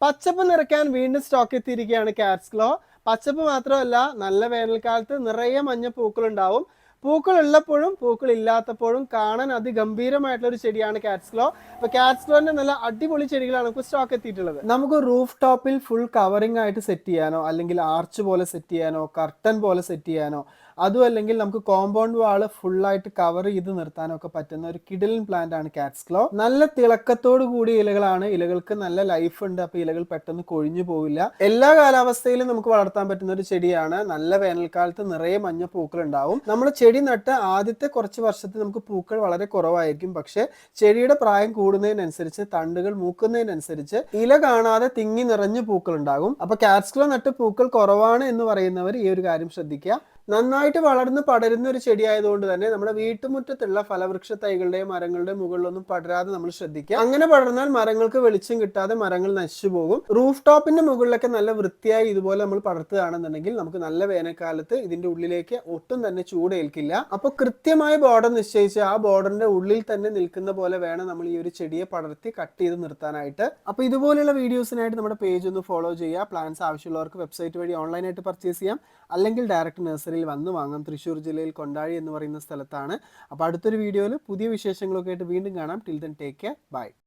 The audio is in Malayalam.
പച്ചപ്പ് നിറയ്ക്കാൻ വീണ്ടും സ്റ്റോക്ക് എത്തിയിരിക്കുകയാണ് കാറ്റ്സ് ഗ്ലോ. പച്ചപ്പ് മാത്രമല്ല, നല്ല വേനൽക്കാലത്ത് നിറയെ മഞ്ഞ പൂക്കൾ ഉണ്ടാവും. പൂക്കൾ ഉള്ളപ്പോഴും പൂക്കൾ ഇല്ലാത്തപ്പോഴും കാണാൻ അതിഗംഭീരമായിട്ടുള്ള ഒരു ചെടിയാണ് കാറ്റ്സ് ഗ്ലോ. അപ്പൊ കാറ്റ്സ് ഗ്ലോന്റെ നല്ല അടിപൊളി ചെടികളാണ് നമുക്ക് സ്റ്റോക്ക് എത്തിയിട്ടുള്ളത്. നമുക്ക് റൂഫ് ടോപ്പിൽ ഫുൾ കവറിംഗ് ആയിട്ട് സെറ്റ് ചെയ്യാനോ, അല്ലെങ്കിൽ ആർച്ച് പോലെ സെറ്റ് ചെയ്യാനോ, കർട്ടൻ പോലെ സെറ്റ് ചെയ്യാനോ, അതും അല്ലെങ്കിൽ നമുക്ക് കോമ്പൗണ്ട് വാള് ഫുള്ളായിട്ട് കവർ ചെയ്ത് നിർത്താനോ ഒക്കെ പറ്റുന്ന ഒരു കിഡിലൻ പ്ലാന്റ് ആണ് കാറ്റ്സ് ഗ്ലോ. നല്ല തിളക്കത്തോട് കൂടിയ ഇലകളാണ്. ഇലകൾക്ക് നല്ല ലൈഫ് ഉണ്ട്. അപ്പൊ ഇലകൾ പെട്ടെന്ന് കൊഴിഞ്ഞു പോവില്ല. എല്ലാ കാലാവസ്ഥയിലും നമുക്ക് വളർത്താൻ പറ്റുന്ന ഒരു ചെടിയാണ്. നല്ല വേനൽക്കാലത്ത് നിറയെ മഞ്ഞ പൂക്കൾ ഉണ്ടാവും. നമ്മൾ ചെടി നട്ട് ആദ്യത്തെ കുറച്ച് വർഷത്തിൽ നമുക്ക് പൂക്കൾ വളരെ കുറവായിരിക്കും. പക്ഷെ ചെടിയുടെ പ്രായം കൂടുന്നതിനനുസരിച്ച്, തണ്ടുകൾ മൂക്കുന്നതിനനുസരിച്ച് ഇല കാണാതെ തിങ്ങി നിറഞ്ഞ് പൂക്കൾ ഉണ്ടാകും. അപ്പൊ കാറ്റ്സ് ഗ്ലോ നട്ട് പൂക്കൾ കുറവാണ് എന്ന് പറയുന്നവർ ഈ ഒരു കാര്യം ശ്രദ്ധിക്കുക. നന്നായിട്ട് വളർന്ന് പടരുന്ന ഒരു ചെടി ആയതുകൊണ്ട് തന്നെ നമ്മുടെ വീട്ടുമുറ്റത്തുള്ള ഫലവൃക്ഷ തൈകളുടെയും മരങ്ങളുടെയും മുകളിലൊന്നും പടരാതെ നമ്മൾ ശ്രദ്ധിക്കുക. അങ്ങനെ പടർന്നാൽ മരങ്ങൾക്ക് വെളിച്ചം കിട്ടാതെ മരങ്ങൾ നശിച്ചു പോകും. റൂഫ് ടോപ്പിന്റെ മുകളിലൊക്കെ നല്ല വൃത്തിയായി ഇതുപോലെ നമ്മൾ പടർത്തുകയാണെന്നുണ്ടെങ്കിൽ നമുക്ക് നല്ല വേനൽക്കാലത്ത് ഇതിന്റെ ഉള്ളിലേക്ക് ഒട്ടും തന്നെ ചൂട് ഏൽക്കില്ല. അപ്പൊ കൃത്യമായി ബോർഡർ നിശ്ചയിച്ച് ആ ബോർഡറിന്റെ ഉള്ളിൽ തന്നെ നിൽക്കുന്ന പോലെ വേണം നമ്മൾ ഈ ഒരു ചെടിയെ പടർത്തി കട്ട് ചെയ്ത് നിർത്താനായിട്ട്. അപ്പൊ ഇതുപോലെയുള്ള വീഡിയോസിനായിട്ട് നമ്മുടെ പേജ് ഒന്ന് ഫോളോ ചെയ്യുക. പ്ലാൻസ് ആവശ്യമുള്ളവർക്ക് വെബ്സൈറ്റ് വഴി ഓൺലൈനായിട്ട് പർച്ചേസ് ചെയ്യാം, അല്ലെങ്കിൽ ഡയറക്റ്റ് നഴ്സറിയിൽ വന്ന് വാങ്ങാം. തൃശ്ശൂർ ജില്ലയിൽ കൊണ്ടാഴി എന്ന് പറയുന്ന സ്ഥലത്താണ്. അപ്പോൾ അടുത്തൊരു വീഡിയോയിൽ പുതിയ വിശേഷങ്ങളൊക്കെ ആയിട്ട് വീണ്ടും കാണാം. Till then take care, by.